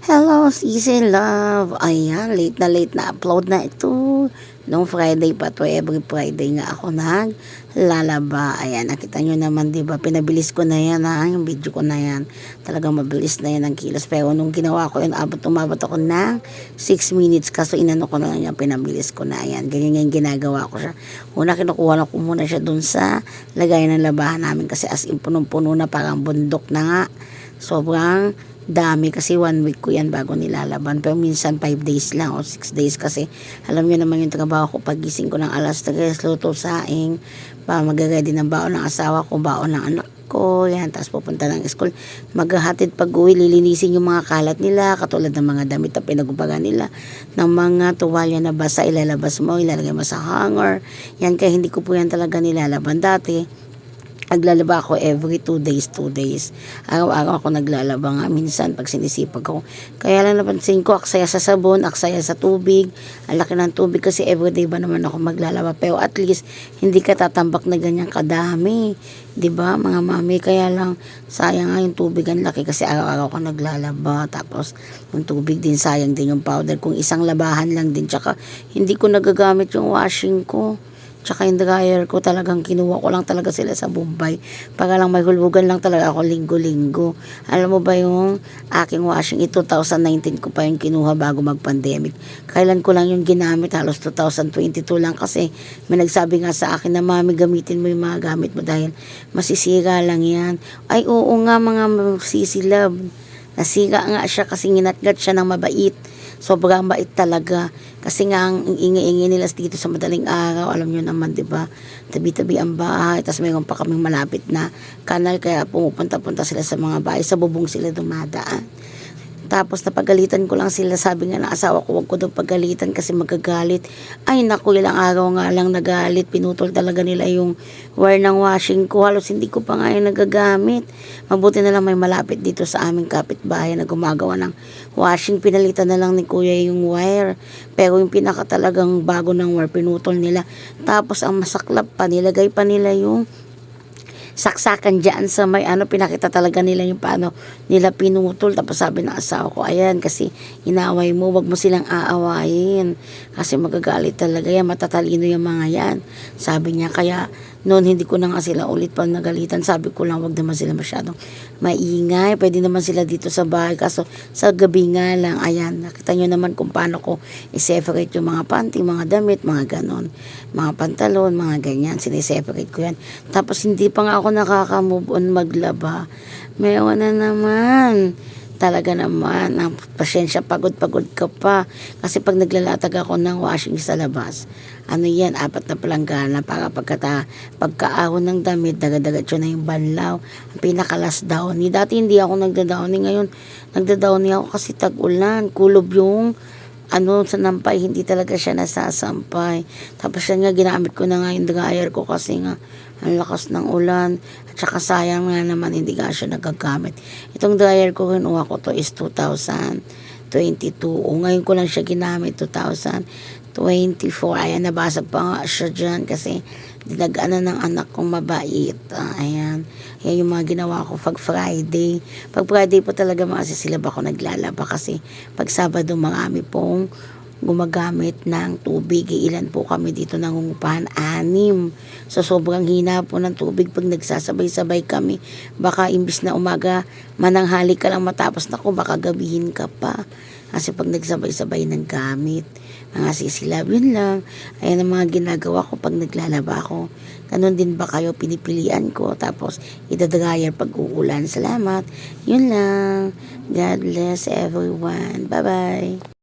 Hello, Sisi Love. Ayan, late na upload na ito. Nung Friday pa to, every Friday nga ako naglalaba. Ayan, nakita nyo naman, diba? Pinabilis ko na yan, ha? Yung video ko na yan. Talagang mabilis na yan ang kilos. Pero nung ginawa ko yun, umabot ako ng 6 minutes. Kaso inano ko na lang yan, pinabilis ko na. Ayan, ganyan yung ginagawa ko siya. Una, kinukuha ko muna siya dun sa lagay ng labahan namin. Kasi as in, punong-puno na, parang bundok na nga. Sobrang dami kasi 1 week ko yan bago nilalaban, pero minsan 5 days lang o 6 days kasi alam nyo naman yung trabaho ko. Pagising ko ng alas 3, luto saing pa mag-ready ng baon ng asawa ko, baon ng anak ko, yan, tapos pupunta ng school, maghahatid pag uwi, lilinisin yung mga kalat nila, katulad ng mga damit na pinagupagan nila, ng mga tuwalya na basa, ilalabas mo, ilalagay mo sa hanger, yan, kaya hindi ko po yan talaga nilalaban dati. Naglalaba ako every 2 days. Araw-araw ako naglalaba nga. Minsan, pag sinisipag ko. Kaya lang napansin ko, aksaya sa sabon, aksaya sa tubig. Ang laki ng tubig kasi everyday ba naman ako maglalaba. Pero at least, hindi ka tatambak na ganyan kadami. 'Di ba mga mami? Kaya lang, sayang nga yung tubig. Ang laki kasi araw-araw ako naglalaba. Tapos, yung tubig din, sayang din yung powder. Kung isang labahan lang din. Tsaka, hindi ko nagagamit yung washing ko. Tsaka yung dryer ko, talagang kinuha ko lang talaga sila sa Bombay. Para lang may hulugan lang talaga ako linggo-linggo. Alam mo ba yung aking washing, 2019 ko pa yung kinuha bago mag-pandemic. Kailan ko lang yung ginamit, halos 2022 lang kasi may nagsabi nga sa akin na, "Mami, gamitin mo yung mga gamit mo dahil masisira lang yan." Ay oo nga mga sisilab. Nasira nga siya kasi nginatgat siya ng mabait. Sobrang bait talaga. Kasi nga ang ingay-ingay nila dito sa madaling araw, alam nyo naman, 'di ba? Tabi-tabi ang bahay, tapos mayroon pa kaming malapit na kanal, kaya pumupunta-punta sila sa mga bahay, sa bubong sila dumadaan. Tapos napagalitan ko lang sila, sabi nga ng asawa ko, wag ko daw pagalitan kasi magagalit. Ay naku, ilang araw nga lang nagalit, pinutol talaga nila yung wire ng washing ko, halos hindi ko pa nga yung nagagamit. Mabuti na lang may malapit dito sa aming kapitbahay na gumagawa ng washing, pinalitan na lang ni kuya yung wire. Pero yung pinaka talagang bago ng wire, pinutol nila. Tapos ang masaklap pa, nilagay pa nila yung saksakan dyan sa may pinakita talaga nila yung paano nila pinutol. Tapos sabi ng asawa ko, ayan, kasi inaway mo, wag mo silang aawayin kasi magagalit talaga yan, matatalino yung mga yan, sabi niya. Kaya noon hindi ko na nga sila ulit pa nagalitan, sabi ko lang wag naman sila masyadong maingay, pwede naman sila dito sa bahay, kaso sa gabi nga lang. Ayan, nakita nyo naman kung paano ko i-separate yung mga panty, mga damit, mga ganon, mga pantalon, mga ganyan, siniseparate ko yan. Tapos hindi pa nga ako nakaka-move on maglaba. Meron na naman. Talaga naman, ang pasyensya, pagod-pagod ka pa. Kasi pag naglalatag ako ng washing sa labas, yan, 4 na palanggana para pagkaahon ng damit, dagat-dagat yun na yung banlaw. Ang pinakalas downy. Dati hindi ako nagda-downy, ngayon nagda-downy ako kasi tag-ulan. Kulob yung sa nampay, hindi talaga siya nasasampay. Tapos yan nga, ginamit ko na nga yung dryer ko kasi nga ang lakas ng ulan. At saka sayang nga naman, hindi nga siya nagagamit. Itong dryer ko, kinuha ko to is 2022. O ngayon ko lang siya ginamit, 2024. Ayan, nabasag pa nga siya dyan kasi dinagana ng anak kong mabait. Ayan. Yan yung mga ginawa ko pag Friday. Pag Friday po talaga mga sisilab ako naglalaba kasi pag Sabado marami pong gumagamit ng tubig. Ilan po kami dito nangungupahan? 6. So sobrang hina po ng tubig pag nagsasabay-sabay kami. Baka imbis na umaga mananghali ka lang matapos na ko, baka gabihin ka pa. Kasi pag nagsabay-sabay ng gamit, mga sisilab, yun lang. Ayan ang mga ginagawa ko pag naglalaba ako. Ganon din ba kayo? Pinipilian ko. Tapos, idadryer pag uulan. Salamat. Yun lang. God bless everyone. Bye-bye.